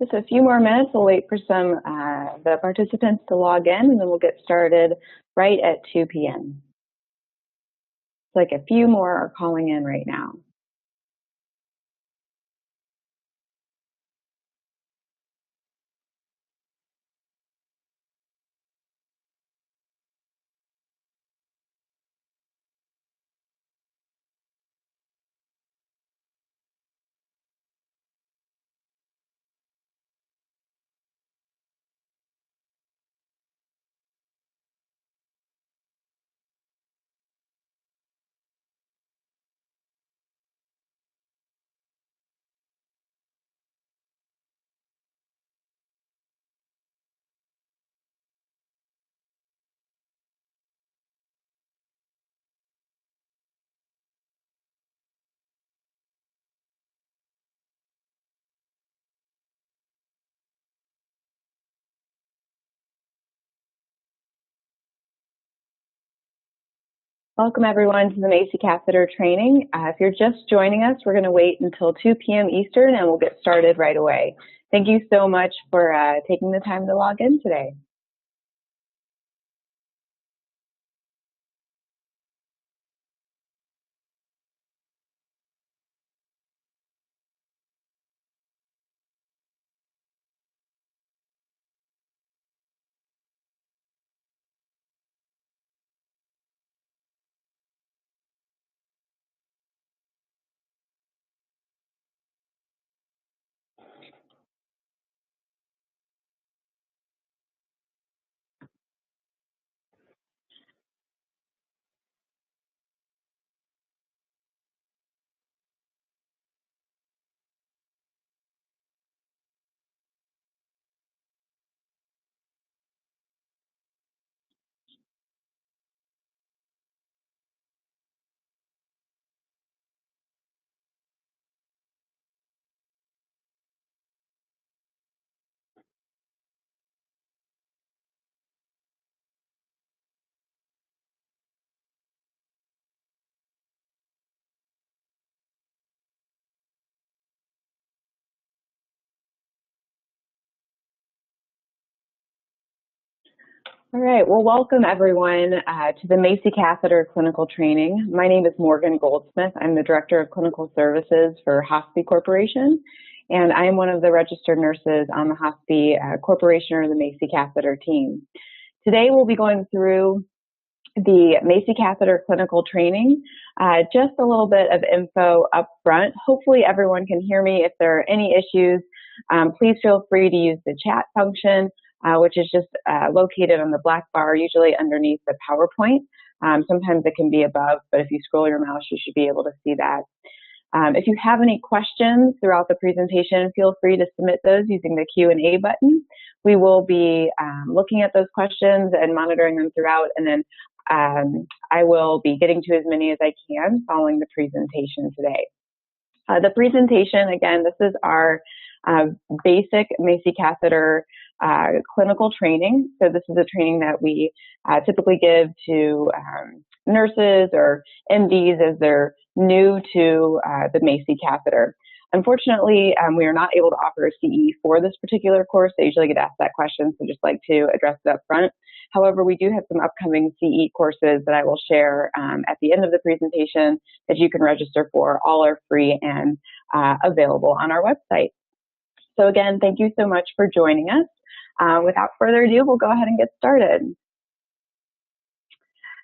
Just a few more minutes. We'll wait for some the participants to log in, and then we'll get started right at 2 p.m. It's like a few more are calling in right now. Welcome everyone to the Macy Catheter training. If you're just joining us, we're going to wait until 2 p.m. Eastern and we'll get started right away. Thank you so much for taking the time to log in today. All right, well, welcome everyone to the Macy Catheter clinical training. My name is Morgan Goldsmith. I'm the Director of Clinical Services for Hospi Corporation, and I am one of the registered nurses on the Hospi Corporation or the Macy Catheter team. Today we'll be going through the Macy Catheter clinical training. Just a little bit of info up front. Hopefully everyone can hear me. If there are any issues, please feel free to use the chat function, which is just located on the black bar, usually underneath the PowerPoint. Sometimes it can be above, but if you scroll your mouse, you should be able to see that. If you have any questions throughout the presentation, feel free to submit those using the Q&A button. We will be looking at those questions and monitoring them throughout, and then I will be getting to as many as I can following the presentation today. The presentation, again, this is our basic Macy Catheter clinical training. So this is a training that we typically give to nurses or MDs as they're new to the Macy Catheter. Unfortunately, we are not able to offer a CE for this particular course. I usually get asked that question, so just like to address it up front. However, we do have some upcoming CE courses that I will share at the end of the presentation that you can register for. All are free and available on our website. So again, thank you so much for joining us. Without further ado, we'll go ahead and get started.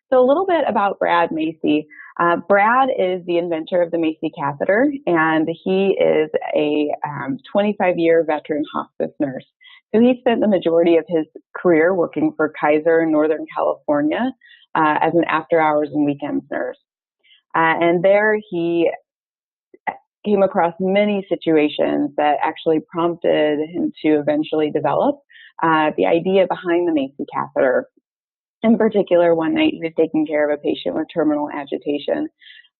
So a little bit about Brad Macy. Brad is the inventor of the Macy Catheter, and he is a 25-year veteran hospice nurse. So he spent the majority of his career working for Kaiser in Northern California as an after-hours and weekends nurse. And there he came across many situations that actually prompted him to eventually develop the idea behind the Macy Catheter. In particular, one night he was taking care of a patient with terminal agitation.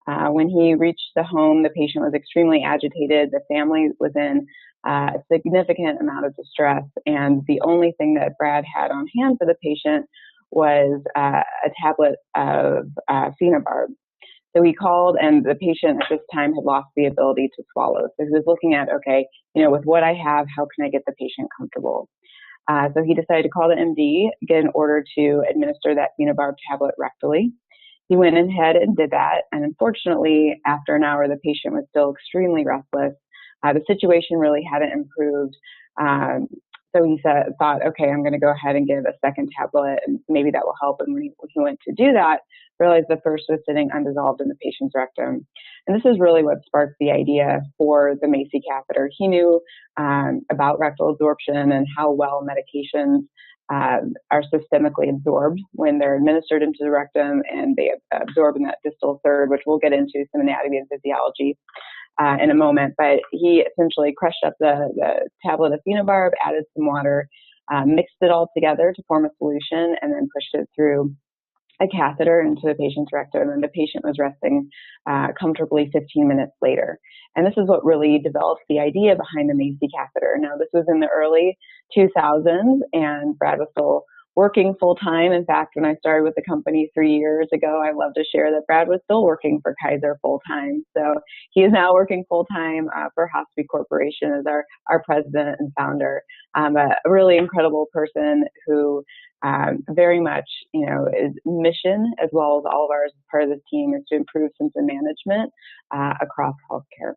When he reached the home, the patient was extremely agitated. The family was in a significant amount of distress, and the only thing that Brad had on hand for the patient was a tablet of phenobarb. So he called, and the patient at this time had lost the ability to swallow. So he was looking at, okay, with what I have, how can I get the patient comfortable? So he decided to call the MD, get an order to administer that phenobarb tablet rectally. He went ahead and did that, and unfortunately, after an hour, the patient was still extremely restless. The situation really hadn't improved. So he thought, okay, I'm going to go ahead and give a second tablet, and maybe that will help. And when he went to do that, realized the first was sitting undissolved in the patient's rectum. And this is really what sparked the idea for the Macy catheter. He knew about rectal absorption and how well medications are systemically absorbed when they're administered into the rectum, and they absorb in that distal third, which we'll get into some anatomy and physiology in a moment. But he essentially crushed up the tablet of phenobarb, added some water, mixed it all together to form a solution, and then pushed it through a catheter into the patient's rectum, and the patient was resting comfortably 15 minutes later. And this is what really developed the idea behind the Macy catheter. Now, this was in the early 2000s, and Brad was still working full-time. In fact, when I started with the company 3 years ago, I love to share that Brad was still working for Kaiser full-time. So he is now working full-time for Hospi Corporation as our president and founder. A really incredible person who very much, is mission, as well as all of ours as part of the team, is to improve symptom management across healthcare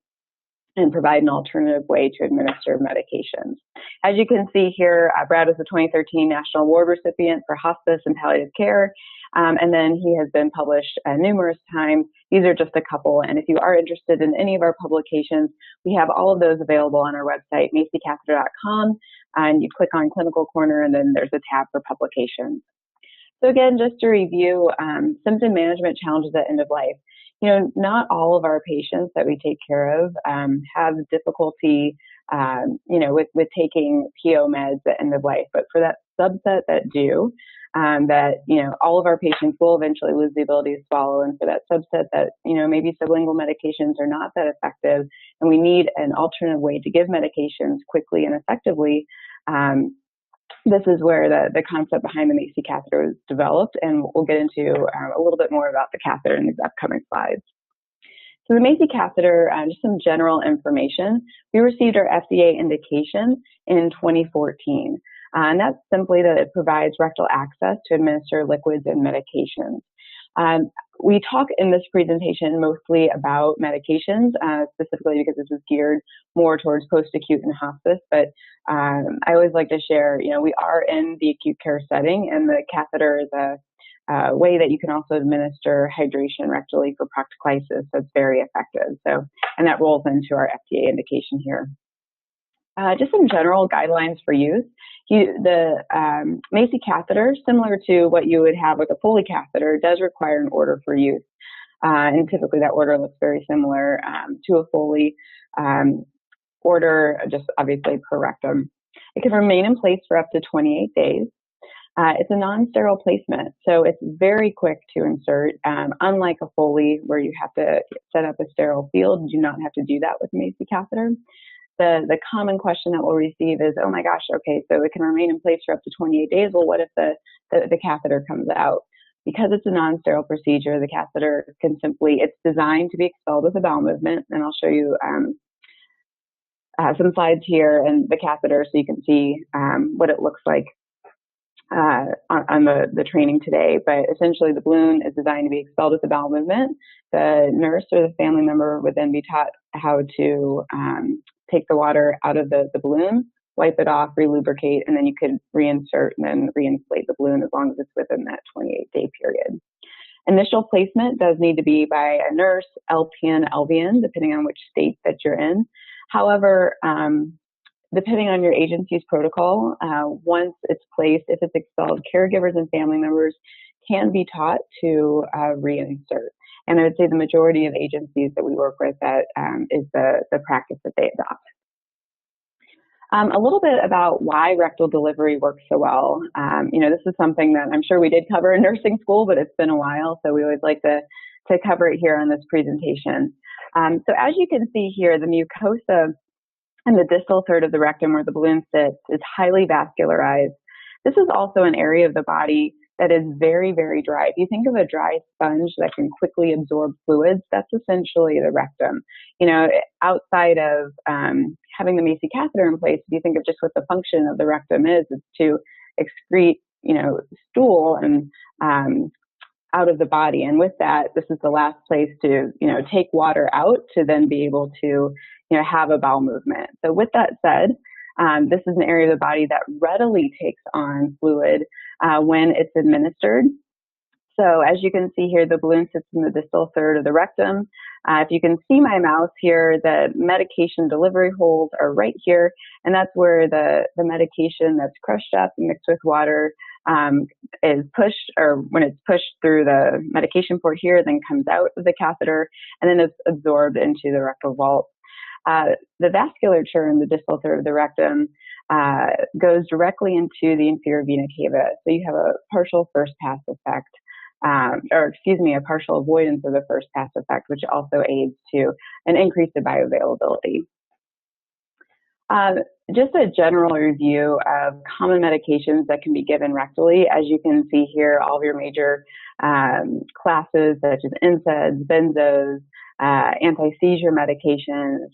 and provide an alternative way to administer medications. As you can see here, Brad was the 2013 National Award recipient for hospice and palliative care, and then he has been published numerous times. These are just a couple, and if you are interested in any of our publications, we have all of those available on our website, macycatheter.com, and you click on Clinical Corner, and then there's a tab for publications. So again, just to review, symptom management challenges at end of life. Not all of our patients that we take care of have difficulty, with taking PO meds at end of life. But for that subset that do, all of our patients will eventually lose the ability to swallow. And for that subset that, maybe sublingual medications are not that effective, and we need an alternative way to give medications quickly and effectively, this is where the concept behind the Macy catheter was developed, and we'll get into a little bit more about the catheter in these upcoming slides. So the Macy catheter, just some general information. We received our FDA indication in 2014, and that's simply that it provides rectal access to administer liquids and medications. We talk in this presentation mostly about medications, specifically because this is geared more towards post-acute and hospice, but I always like to share, we are in the acute care setting, and the catheter is a way that you can also administer hydration rectally for proctoclysis that's very effective. So, and that rolls into our FDA indication here. Just some general guidelines for use. The Macy catheter, similar to what you would have with a Foley catheter, does require an order for use. And typically that order looks very similar to a Foley order, just obviously per rectum. It can remain in place for up to 28 days. It's a non-sterile placement, so it's very quick to insert. Unlike a Foley, where you have to set up a sterile field, you do not have to do that with Macy catheter. The common question that we'll receive is, oh my gosh, okay, so it can remain in place for up to 28 days. Well, what if the catheter comes out? Because it's a non-sterile procedure, the catheter can it's designed to be expelled with a bowel movement, and I'll show you some slides here and the catheter so you can see what it looks like on the training today. But essentially the balloon is designed to be expelled with a bowel movement. The nurse or the family member would then be taught how to take the water out of the balloon, wipe it off, relubricate, and then you could reinsert and then reinflate the balloon as long as it's within that 28-day period. Initial placement does need to be by a nurse, LPN, LVN, depending on which state that you're in. However, depending on your agency's protocol, once it's placed, if it's expelled, caregivers and family members can be taught to reinsert. And I would say the majority of agencies that we work with, that is the practice that they adopt. A little bit about why rectal delivery works so well. This is something that I'm sure we did cover in nursing school, but it's been a while, so we always like to cover it here on this presentation. So as you can see here, the mucosa in the distal third of the rectum where the balloon sits is highly vascularized. This is also an area of the body that is very, very dry. If you think of a dry sponge that can quickly absorb fluids, that's essentially the rectum. Outside of having the Macy catheter in place, if you think of just what the function of the rectum is, it's to excrete, stool and out of the body. And with that, this is the last place to, take water out to then be able to, have a bowel movement. So with that said, this is an area of the body that readily takes on fluid when it's administered. So as you can see here, the balloon sits in the distal third of the rectum. If you can see my mouse here, the medication delivery holes are right here, and that's where the medication that's crushed up and mixed with water is pushed, or when it's pushed through the medication port here, then comes out of the catheter, and then is absorbed into the rectal vault. The vasculature in the distal third of the rectum goes directly into the inferior vena cava. So you have a partial first pass effect, a partial avoidance of the first pass effect, which also aids to an increase in bioavailability. Just a general review of common medications that can be given rectally. As you can see here, all of your major classes such as NSAIDs, benzos, anti-seizure medications,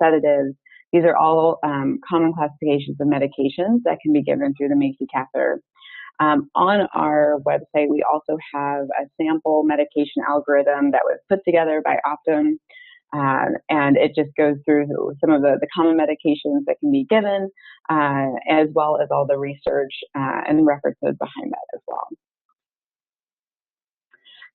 sedatives. These are all common classifications of medications that can be given through the Macy catheter. On our website, we also have a sample medication algorithm that was put together by Optum, and it just goes through some of the common medications that can be given, as well as all the research and references behind that as well.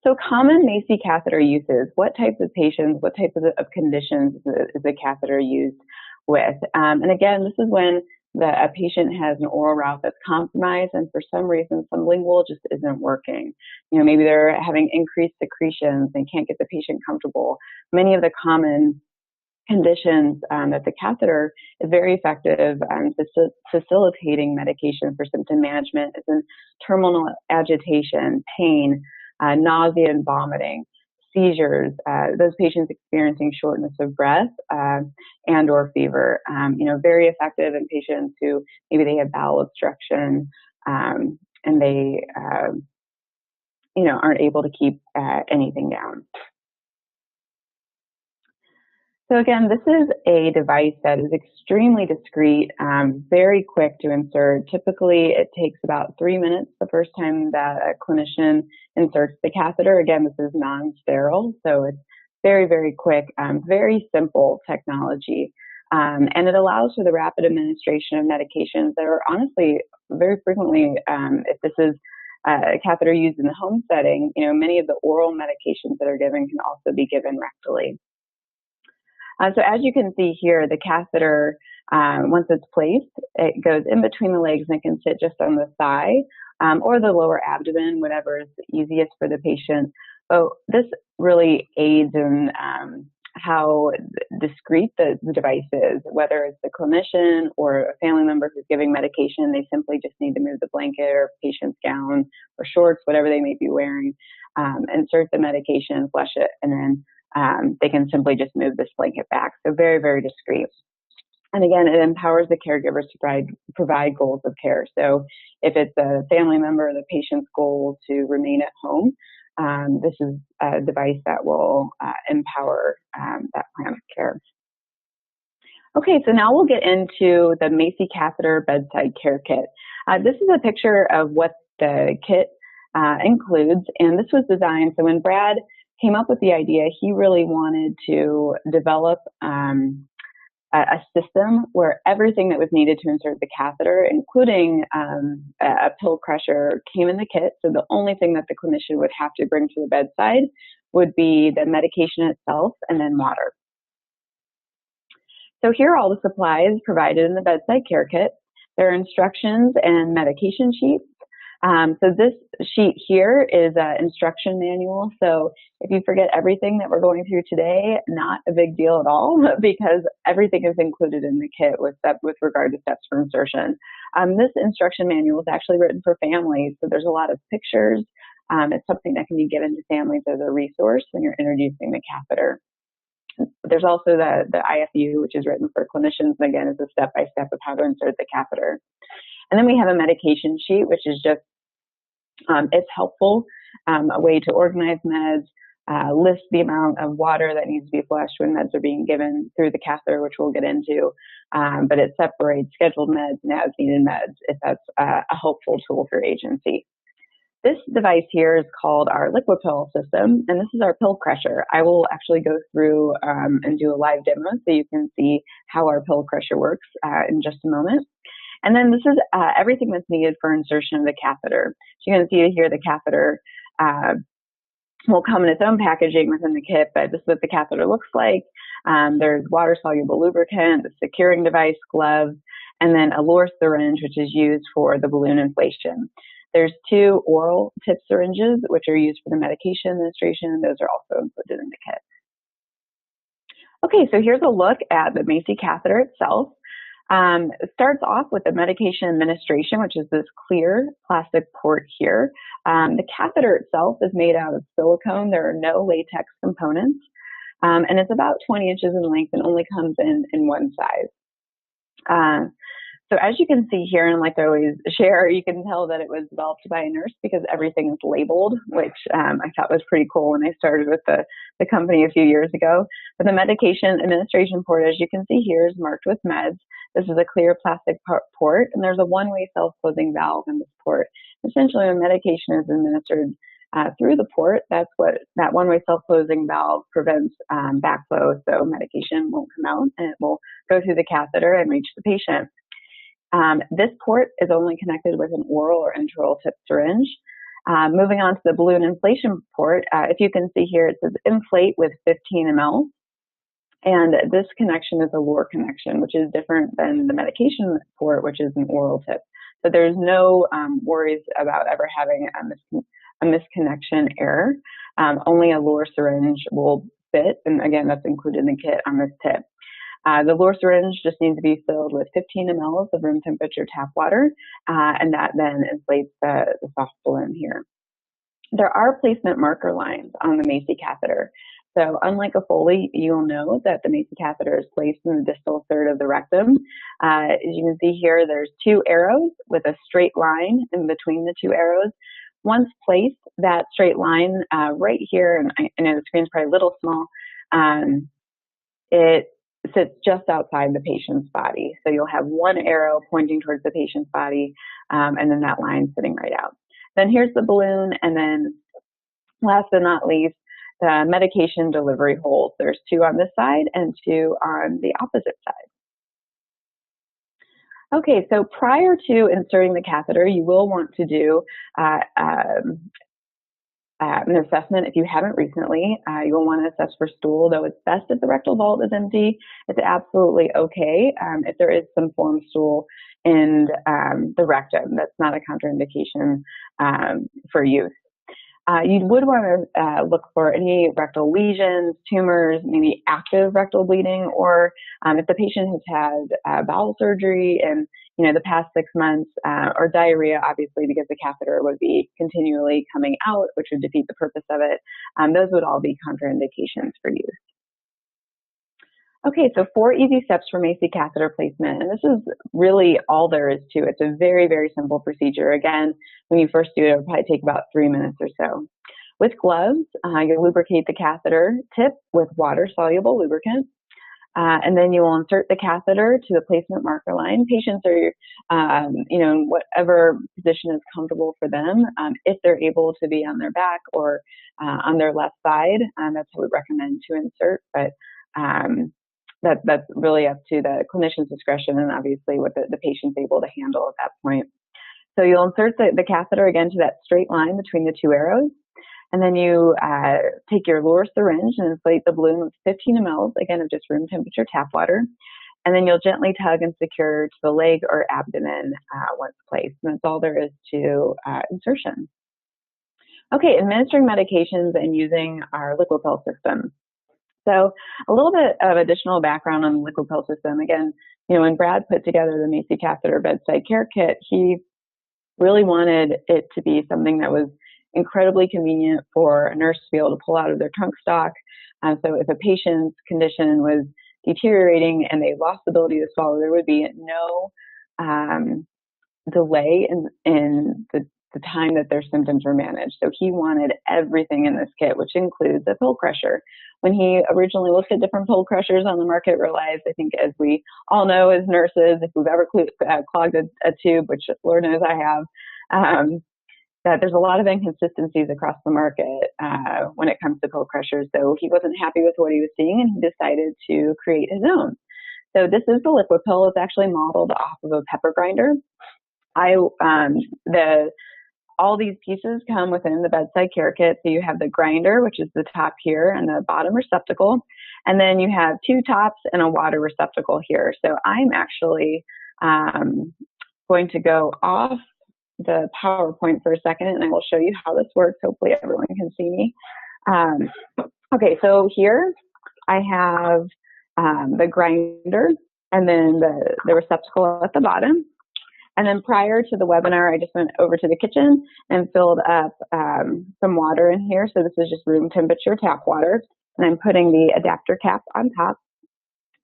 So common Macy catheter uses, what types of patients, what types of conditions is the catheter used with? And again, this is when a patient has an oral route that's compromised, and for some reason, some lingual just isn't working. Maybe they're having increased secretions and can't get the patient comfortable. Many of the common conditions that the catheter is very effective facilitating medication for symptom management is in terminal agitation, pain, nausea and vomiting, seizures, those patients experiencing shortness of breath and or fever, very effective in patients who maybe they have bowel obstruction and they, aren't able to keep anything down. So again, this is a device that is extremely discreet, very quick to insert. Typically, it takes about 3 minutes the first time that a clinician inserts the catheter. Again, this is non-sterile, so it's very, very quick, very simple technology. And it allows for the rapid administration of medications that are honestly very frequently, if this is a catheter used in the home setting, many of the oral medications that are given can also be given rectally. So as you can see here, the catheter, once it's placed, it goes in between the legs and it can sit just on the thigh or the lower abdomen, whatever is easiest for the patient. But this really aids in how discreet the device is, whether it's the clinician or a family member who's giving medication. They simply just need to move the blanket or patient's gown or shorts, whatever they may be wearing, insert the medication, flush it, and then they can simply just move this blanket back. So very, very discreet. And again, it empowers the caregivers to provide goals of care. So if it's a family member or the patient's goal to remain at home, this is a device that will empower that plan of care. Okay, so now we'll get into the Macy Catheter Bedside Care Kit. This is a picture of what the kit includes, and this was designed, so when Brad came up with the idea, he really wanted to develop a system where everything that was needed to insert the catheter, including a pill crusher, came in the kit. So the only thing that the clinician would have to bring to the bedside would be the medication itself and then water. So here are all the supplies provided in the bedside care kit. There are instructions and medication sheets. So this sheet here is an instruction manual. So if you forget everything that we're going through today, not a big deal at all, because everything is included in the kit with regard to steps for insertion. This instruction manual is actually written for families. So there's a lot of pictures. It's something that can be given to families as a resource when you're introducing the catheter. There's also the IFU, which is written for clinicians, and again, is a step-by-step of how to insert the catheter. And then we have a medication sheet, which is just It's helpful, a way to organize meds, list the amount of water that needs to be flushed when meds are being given through the catheter, which we'll get into. But it separates scheduled meds and as needed meds if that's a helpful tool for agency. This device here is called our liquid pill system, and this is our pill crusher. I will actually go through and do a live demo so you can see how our pill crusher works in just a moment. And then this is everything that's needed for insertion of the catheter. So you can see here the catheter will come in its own packaging within the kit, but this is what the catheter looks like. There's water-soluble lubricant, the securing device, gloves, and then a Lure syringe, which is used for the balloon inflation. There's 2 oral tip syringes, which are used for the medication administration. Those are also included in the kit. Okay, so here's a look at the Macy catheter itself. It starts off with the medication administration, which is this clear plastic port here. The catheter itself is made out of silicone. There are no latex components, and it's about 20 inches in length and only comes in one size. So as you can see here, and like I always share, you can tell that it was developed by a nurse because everything is labeled, which I thought was pretty cool when I started with the company a few years ago. But the medication administration port, as you can see here, is marked with meds. This is a clear plastic port, and there's a one-way self-closing valve in this port. Essentially, when medication is administered through the port, that's what that one-way self-closing valve prevents backflow, so medication won't come out and it will go through the catheter and reach the patient. This port is only connected with an oral or enteral tip syringe. Moving on to the balloon inflation port, if you can see here, it says inflate with 15 ml. And this connection is a Lure connection, which is different than the medication port, which is an oral tip. So there's no worries about ever having a misconnection error. Only a Lure syringe will fit, and again, that's included in the kit on this tip. The Lure syringe just needs to be filled with 15 ml of room temperature tap water, and that then inflates the soft balloon here. There are placement marker lines on the Macy catheter. So unlike a Foley, you'll know that the Macy catheter is placed in the distal third of the rectum. As you can see here, there's 2 arrows with a straight line in between the 2 arrows. Once placed, that straight line right here, and I know the screen's probably a little small, it sits just outside the patient's body. So you'll have one arrow pointing towards the patient's body, and then that line sitting right out. Then here's the balloon, and then last but not least, the medication delivery holes. There's 2 on this side and 2 on the opposite side. Okay, so prior to inserting the catheter, you will want to do an assessment if you haven't recently. You'll want to assess for stool, though it's best if the rectal vault is empty. It's absolutely okay if there is some form of stool in the rectum. That's not a contraindication for use. You would want to look for any rectal lesions, tumors, maybe active rectal bleeding, or if the patient has had bowel surgery in the past 6 months, or diarrhea, obviously, because the catheter would be continually coming out, which would defeat the purpose of it. Those would all be contraindications for use. Okay, so 4 easy steps for Macy catheter placement, and this is really all there is to it. It's a very, very simple procedure. Again, when you first do it, it'll probably take about 3 minutes or so. With gloves, you lubricate the catheter tip with water-soluble lubricant, and then you will insert the catheter to the placement marker line. Patients are, in whatever position is comfortable for them. If they're able to be on their back or on their left side, that's what we recommend to insert, but that's really up to the clinician's discretion and obviously what the patient's able to handle at that point. So you'll insert the catheter again to that straight line between the 2 arrows, and then you take your Lure syringe and inflate the balloon with 15 ml, again, of just room temperature tap water, and then you'll gently tug and secure to the leg or abdomen once placed, and that's all there is to insertion. Okay, administering medications and using our liquid pill system. So a little bit of additional background on the liquid pill system. Again, when Brad put together the Macy Catheter bedside care kit, he really wanted it to be something that was incredibly convenient for a nurse to be able to pull out of their trunk stock. So if a patient's condition was deteriorating and they lost the ability to swallow, there would be no delay in the the time that their symptoms were managed. So he wanted everything in this kit, which includes a pill crusher. When he originally looked at different pill crushers on the market, realized, I think as we all know as nurses, if we've ever clogged a tube, which Lord knows I have, that there's a lot of inconsistencies across the market when it comes to pill crushers. So he wasn't happy with what he was seeing, and he decided to create his own. So this is the liquid pill. It's actually modeled off of a pepper grinder. All these pieces come within the bedside care kit. So you have the grinder, which is the top here, and the bottom receptacle. And then you have two tops and a water receptacle here. So I'm actually going to go off the PowerPoint for a second, and I will show you how this works. Hopefully everyone can see me. Okay, so here I have the grinder and then the receptacle at the bottom. And then prior to the webinar, I just went over to the kitchen and filled up some water in here. So this is just room temperature tap water. And I'm putting the adapter cap on top.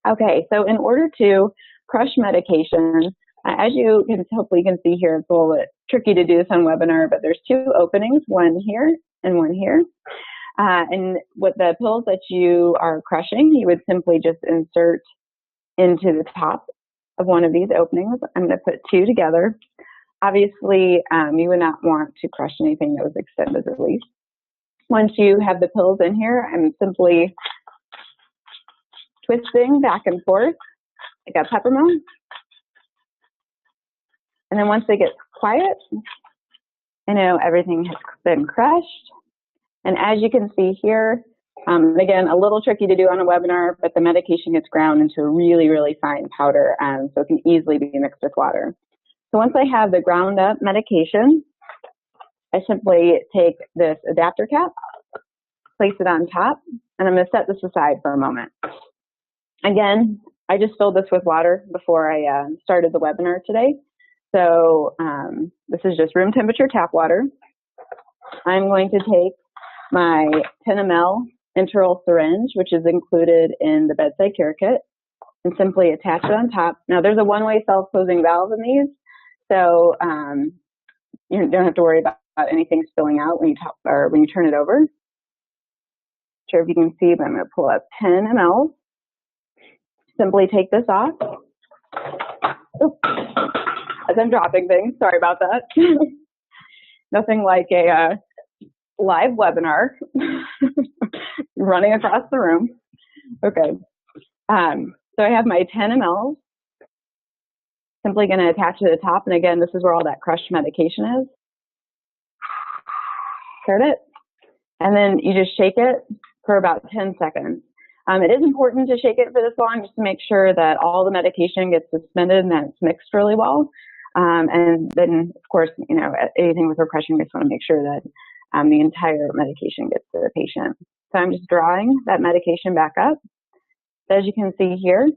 Okay, so in order to crush medication, as you can hopefully you can see here, it's a little bit tricky to do this on webinar, but there's two openings, one here and one here. And what the pills that you are crushing, you would simply just insert into the top of one of these openings. I'm going to put two together. Obviously, you would not want to crush anything that was extended release. Once you have the pills in here, I'm simply twisting back and forth like a peppermint. And then once they get quiet, I know everything has been crushed. And as you can see here, again, a little tricky to do on a webinar, but the medication gets ground into a really, really fine powder, so it can easily be mixed with water. So once I have the ground up medication, I simply take this adapter cap, place it on top, and I'm going to set this aside for a moment. Again, I just filled this with water before I started the webinar today. So this is just room temperature tap water. I'm going to take my 10 ml enteral syringe, which is included in the bedside care kit, and simply attach it on top. Now there's a one-way self-closing valve in these, so you don't have to worry about anything spilling out when you turn it over. Not sure if you can see, but I'm going to pull up 10 ml. Simply take this off. Oops. As I'm dropping things, sorry about that. Nothing like a live webinar running across the room. Okay. So I have my 10 ml. Simply going to attach to the top. And again, this is where all that crushed medication is. Heard it? And then you just shake it for about 10 seconds. It is important to shake it for this long just to make sure that all the medication gets suspended and that it's mixed really well. And then, of course, you know, anything with repression, we just want to make sure that the entire medication gets to the patient. So I'm just drawing that medication back up. As you can see here,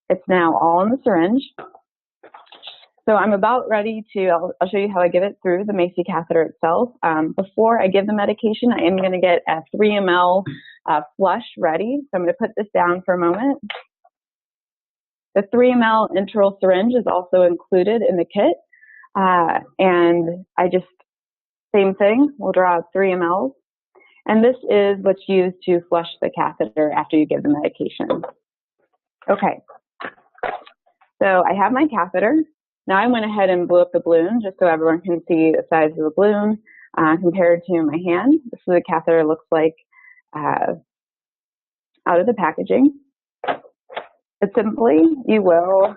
it's now all in the syringe. So I'm about ready to, I'll show you how I give it through the Macy catheter itself. Before I give the medication, I am going to get a 3 ml flush ready. So I'm going to put this down for a moment. The 3 ml enteral syringe is also included in the kit. And I just, same thing, we'll draw 3 ml. And this is what's used to flush the catheter after you give the medication. Okay, so I have my catheter. Now I went ahead and blew up the balloon just so everyone can see the size of the balloon compared to my hand. This is what the catheter looks like out of the packaging. But simply, you will,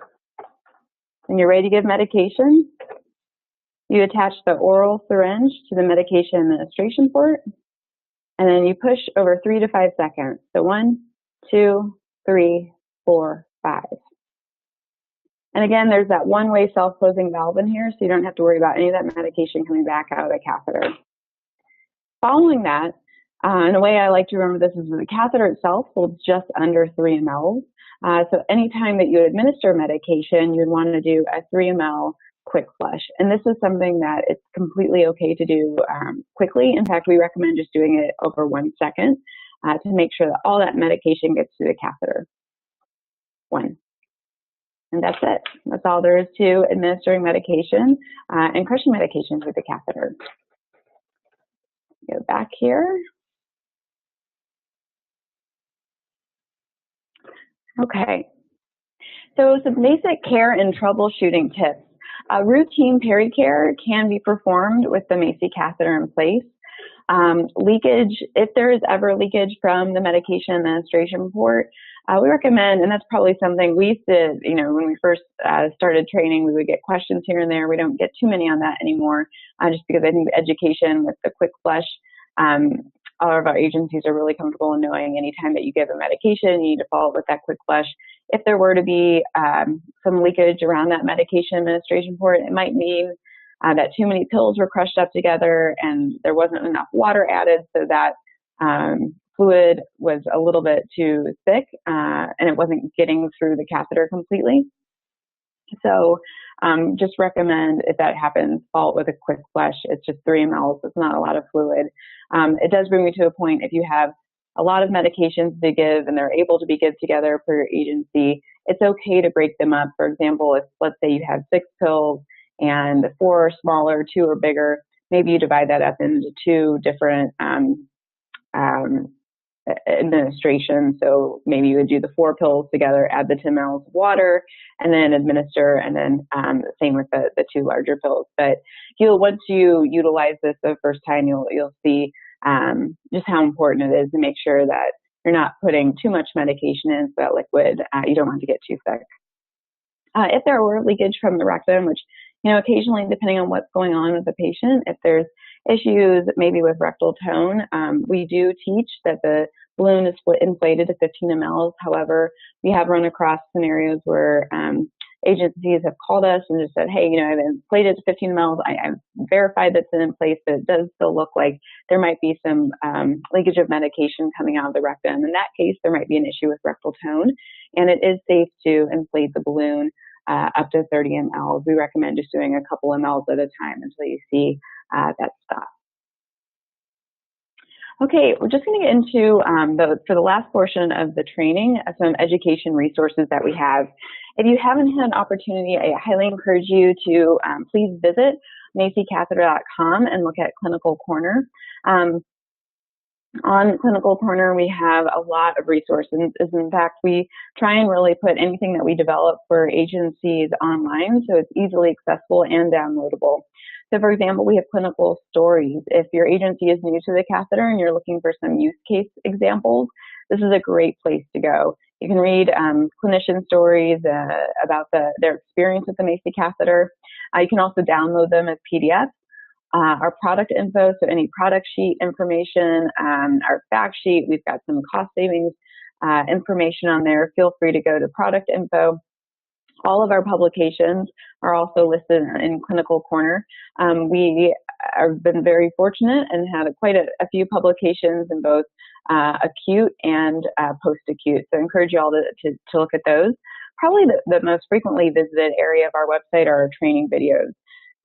when you're ready to give medication, you attach the oral syringe to the medication administration port, and then you push over 3 to 5 seconds. So 1, 2, 3, 4, 5. And again, there's that one-way self-closing valve in here, so you don't have to worry about any of that medication coming back out of the catheter. Following that, and the way I like to remember this is the catheter itself holds just under 3 ml. So anytime that you administer medication, you'd want to do a 3 ml quick flush. And this is something that it's completely okay to do quickly. In fact, we recommend just doing it over 1 second to make sure that all that medication gets to the catheter. 1, And that's it. That's all there is to administering medication and crushing medication through the catheter. Go back here. Okay. So some basic care and troubleshooting tips. Routine peri-care can be performed with the Macy catheter in place. Leakage, if there is ever leakage from the medication administration port, we recommend, and that's probably something we used to, when we first started training, we would get questions here and there. We don't get too many on that anymore, just because I think education with the quick flush, all of our agencies are really comfortable in knowing anytime that you give a medication, you need to follow up with that quick flush. If there were to be some leakage around that medication administration port, it might mean that too many pills were crushed up together and there wasn't enough water added, so that fluid was a little bit too thick and it wasn't getting through the catheter completely. So just recommend, if that happens, follow it with a quick flush. It's just 3 mL. It's not a lot of fluid. It does bring me to a point, if you have a lot of medications to give and they're able to be given together per your agency, it's okay to break them up. For example, if let's say you have 6 pills and 4 are smaller, 2 are bigger, maybe you divide that up into 2 different administration. So maybe you would do the 4 pills together, add the 10 mL of water, and then administer, and then the same with the 2 larger pills. But once you utilize this the first time, you'll see just how important it is to make sure that you're not putting too much medication in, so that liquid, you don't want to get too thick. If there were leakage from the rectum, which, occasionally, depending on what's going on with the patient, if there's issues maybe with rectal tone, we do teach that the balloon is inflated to 15 mL. However, we have run across scenarios where agencies have called us and just said, hey, I've inflated to 15 mL. I've verified that's in place, but it does still look like there might be some leakage of medication coming out of the rectum. In that case, there might be an issue with rectal tone, and it is safe to inflate the balloon up to 30 mL. We recommend just doing a couple mLs at a time until you see that stop. Okay, we're just going to get into, for the last portion of the training, some education resources that we have. If you haven't had an opportunity, I highly encourage you to please visit macycatheter.com and look at Clinical Corner. On Clinical Corner, we have a lot of resources. In fact, we try and really put anything that we develop for agencies online, so it's easily accessible and downloadable. So, for example, we have clinical stories. If your agency is new to the catheter and you're looking for some use case examples, this is a great place to go. You can read clinician stories about their experience with the Macy catheter. You can also download them as PDFs. Our product info, so any product sheet information, our fact sheet, we've got some cost savings information on there. Feel free to go to product info. All of our publications are also listed in Clinical Corner. We have been very fortunate and had quite a few publications in both acute and post-acute. So I encourage you all to look at those. Probably the most frequently visited area of our website are our training videos.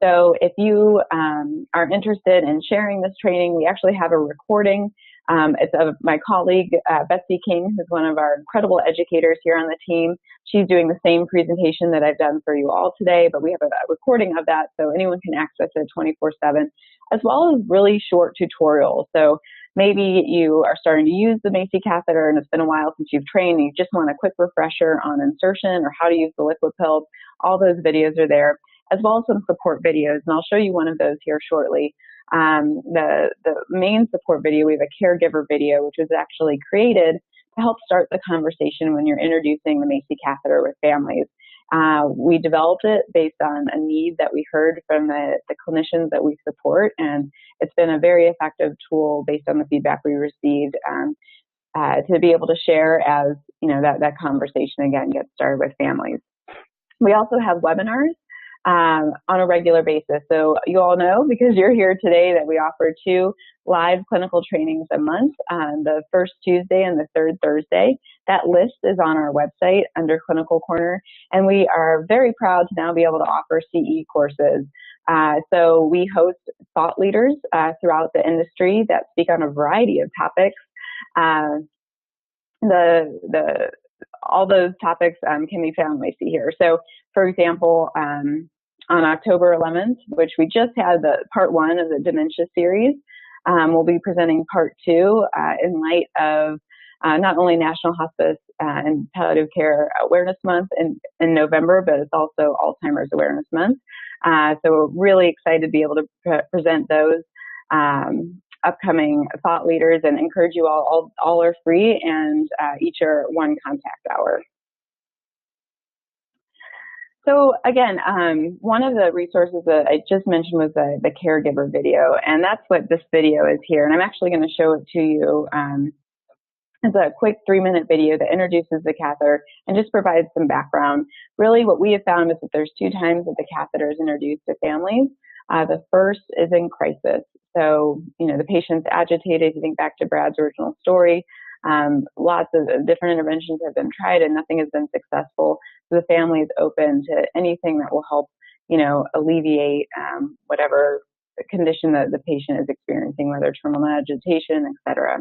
So if you are interested in sharing this training, we actually have a recording. It's of my colleague, Betsy King, who's one of our incredible educators here on the team. She's doing the same presentation that I've done for you all today, but we have a recording of that so anyone can access it 24/7, as well as really short tutorials. So maybe you are starting to use the Macy catheter and it's been a while since you've trained and you just want a quick refresher on insertion or how to use the liquid pill. All those videos are there, as well as some support videos, and I'll show you one of those here shortly. The main support video, we have a caregiver video, which was actually created to help start the conversation when you're introducing the Macy catheter with families. We developed it based on a need that we heard from the clinicians that we support, and it's been a very effective tool based on the feedback we received to be able to share as that conversation again gets started with families. We also have webinars on a regular basis. So you all know, because you're here today, that we offer 2 live clinical trainings a month on the first Tuesday and the third Thursday. That list is on our website under Clinical Corner, and we are very proud to now be able to offer CE courses. So we host thought leaders throughout the industry that speak on a variety of topics. all those topics can be found, we see here. So, for example, on October 11th, which we just had the part 1 of the dementia series, we'll be presenting part 2 in light of not only National Hospice and Palliative Care Awareness Month in November, but it's also Alzheimer's Awareness Month. So we're really excited to be able to present those upcoming thought leaders, and encourage you all are free, and each are 1 contact hour. So again, one of the resources that I just mentioned was the caregiver video, and that's what this video is here. And I'm actually going to show it to you. It's a quick 3-minute video that introduces the catheter and just provides some background. Really what we have found is that there's 2 times that the catheter is introduced to families. The first is in crisis. So, the patient's agitated. If you think back to Brad's original story, lots of different interventions have been tried and nothing has been successful. So the family is open to anything that will help, alleviate whatever condition that the patient is experiencing, whether terminal agitation, et cetera.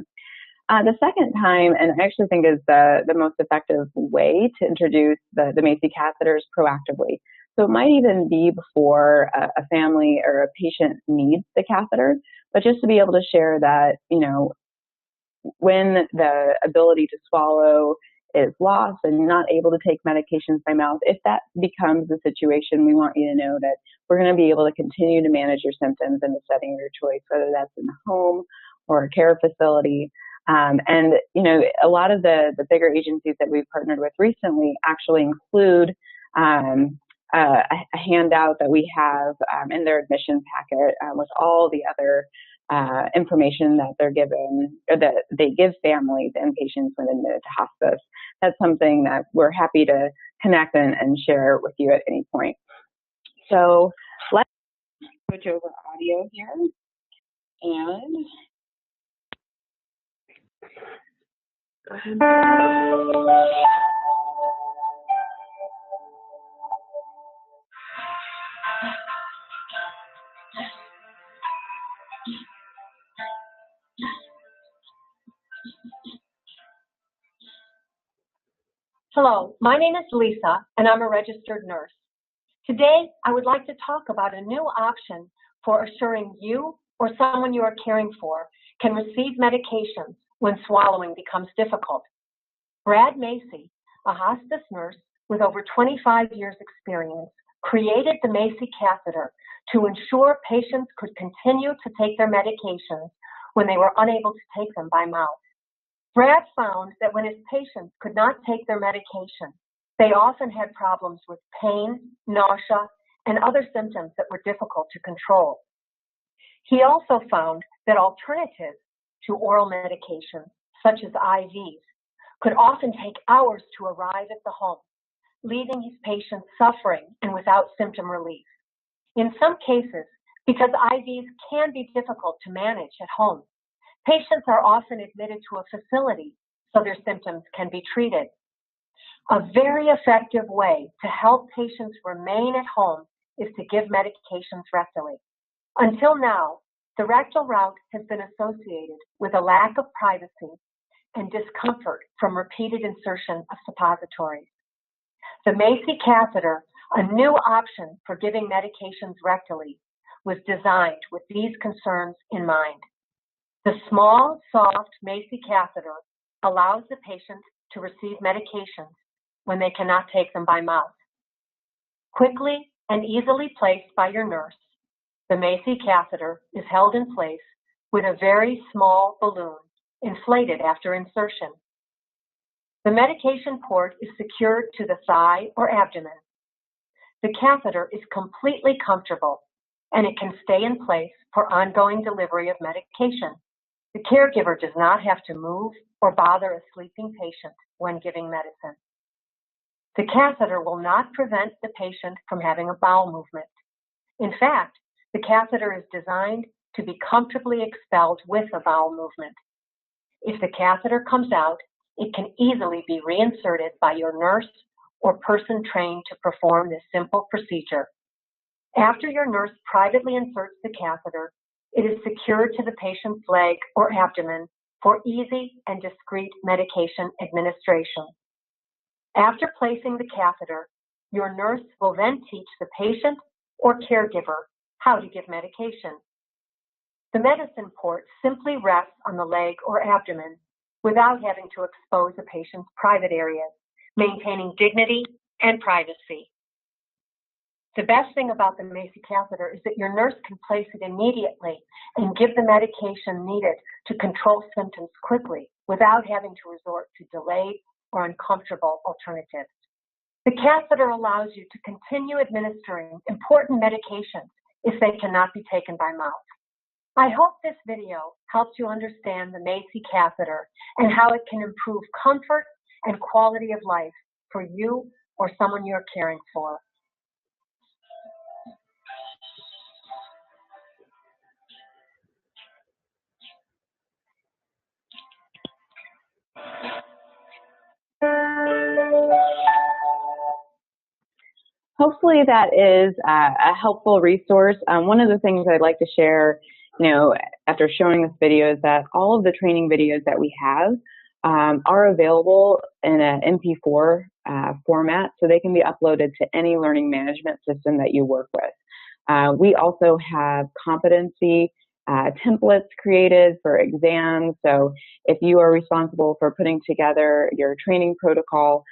The second time, and I actually think is the most effective way to introduce the Macy catheters proactively. So it might even be before a family or a patient needs the catheter, but just to be able to share that, when the ability to swallow is lost and not able to take medications by mouth, if that becomes the situation, we want you to know that we're going to be able to continue to manage your symptoms in the setting of your choice, whether that's in the home or a care facility. And, a lot of the bigger agencies that we've partnered with recently actually include a handout that we have in their admission packet with all the other information that they're given, or that they give families and patients when admitted to hospice. That's something that we're happy to connect and share with you at any point. So let's switch over audio here. And go ahead. Hello, my name is Lisa, and I'm a registered nurse. Today, I would like to talk about a new option for assuring you or someone you are caring for can receive medications when swallowing becomes difficult. Brad Macy, a hospice nurse with over 25 years experience, created the Macy Catheter to ensure patients could continue to take their medications when they were unable to take them by mouth. Brad found that when his patients could not take their medication, they often had problems with pain, nausea, and other symptoms that were difficult to control. He also found that alternatives to oral medications, such as IVs, could often take hours to arrive at the home, leaving his patients suffering and without symptom relief. In some cases, because IVs can be difficult to manage at home, patients are often admitted to a facility so their symptoms can be treated. A very effective way to help patients remain at home is to give medications rectally. Until now, the rectal route has been associated with a lack of privacy and discomfort from repeated insertion of suppositories. The Macy catheter, a new option for giving medications rectally, was designed with these concerns in mind. The small, soft Macy catheter allows the patient to receive medications when they cannot take them by mouth. Quickly and easily placed by your nurse, the Macy catheter is held in place with a very small balloon inflated after insertion. The medication port is secured to the thigh or abdomen. The catheter is completely comfortable and it can stay in place for ongoing delivery of medication. The caregiver does not have to move or bother a sleeping patient when giving medicine. The catheter will not prevent the patient from having a bowel movement. In fact, the catheter is designed to be comfortably expelled with a bowel movement. If the catheter comes out, it can easily be reinserted by your nurse or person trained to perform this simple procedure. After your nurse privately inserts the catheter, it is secured to the patient's leg or abdomen for easy and discreet medication administration. After placing the catheter, your nurse will then teach the patient or caregiver how to give medication. The medicine port simply rests on the leg or abdomen without having to expose the patient's private areas, maintaining dignity and privacy. The best thing about the Macy catheter is that your nurse can place it immediately and give the medication needed to control symptoms quickly without having to resort to delayed or uncomfortable alternatives. The catheter allows you to continue administering important medications if they cannot be taken by mouth. I hope this video helps you understand the Macy catheter and how it can improve comfort and quality of life for you or someone you're caring for. Hopefully that is a helpful resource. One of the things I'd like to share, after showing this video is that all of the training videos that we have are available in an MP4 format, so they can be uploaded to any learning management system that you work with. We also have competency templates created for exams, so if you are responsible for putting together your training protocol,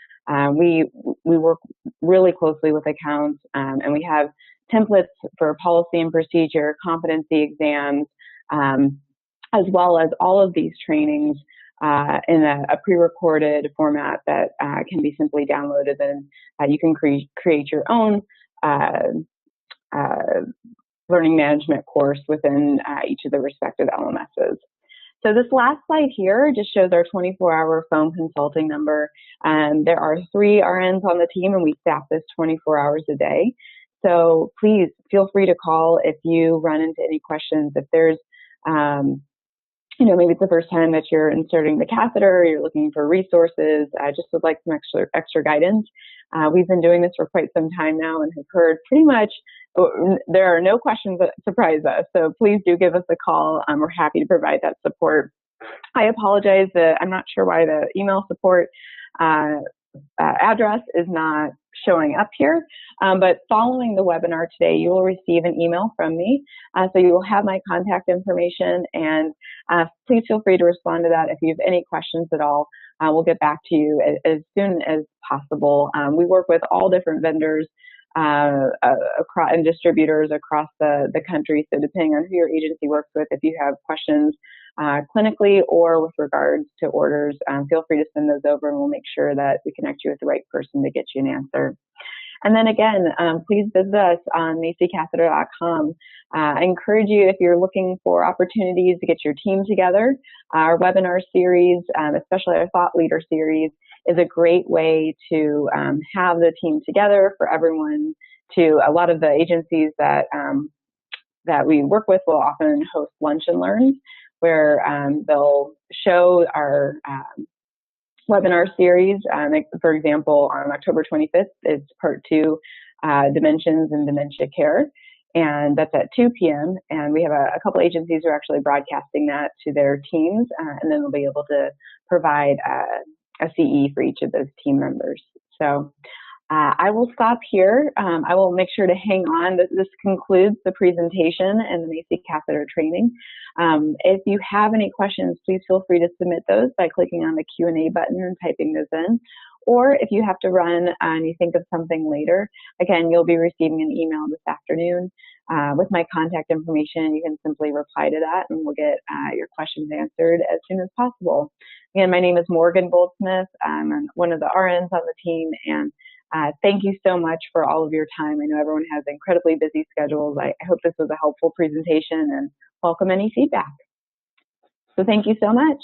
we work really closely with accounts, and we have templates for policy and procedure, competency exams, as well as all of these trainings in a pre-recorded format that can be simply downloaded, and you can create your own learning management course within each of the respective LMSs. So this last slide here just shows our 24-hour phone consulting number. There are 3 RNs on the team, and we staff this 24 hours a day. So please feel free to call if you run into any questions. If there's, maybe it's the first time that you're inserting the catheter, you're looking for resources, just would like some extra guidance. We've been doing this for quite some time now and have heard pretty much there are no questions that surprise us. So please do give us a call. We're happy to provide that support. I apologize that I'm not sure why the email support address is not showing up here, but following the webinar today, you will receive an email from me. So you will have my contact information, and please feel free to respond to that if you have any questions at all. We'll get back to you as soon as possible. We work with all different vendors and distributors across the country. So depending on who your agency works with, if you have questions clinically or with regards to orders, feel free to send those over, and we'll make sure that we connect you with the right person to get you an answer. And then again, please visit us on macycatheter.com. I encourage you, if you're looking for opportunities to get your team together, our webinar series, especially our Thought Leader series, is a great way to have the team together for everyone. A lot of the agencies that we work with will often host lunch and learns, where they'll show our webinar series. For example, on October 25th, it's part 2, Dimensions in Dementia Care, and that's at 2 p.m. And we have a couple agencies who are actually broadcasting that to their teams, and then they'll be able to provide a CE for each of those team members. So I will stop here. I will make sure to hang on. This concludes the presentation and the Macy Catheter training. If you have any questions, please feel free to submit those by clicking on the Q&A button and typing those in. Or if you have to run and you think of something later, again, you'll be receiving an email this afternoon with my contact information. You can simply reply to that, and we'll get your questions answered as soon as possible. Again, my name is Morgan Goldsmith. I'm one of the RNs on the team, and thank you so much for all of your time. I know everyone has incredibly busy schedules. I hope this was a helpful presentation, and welcome any feedback. So thank you so much.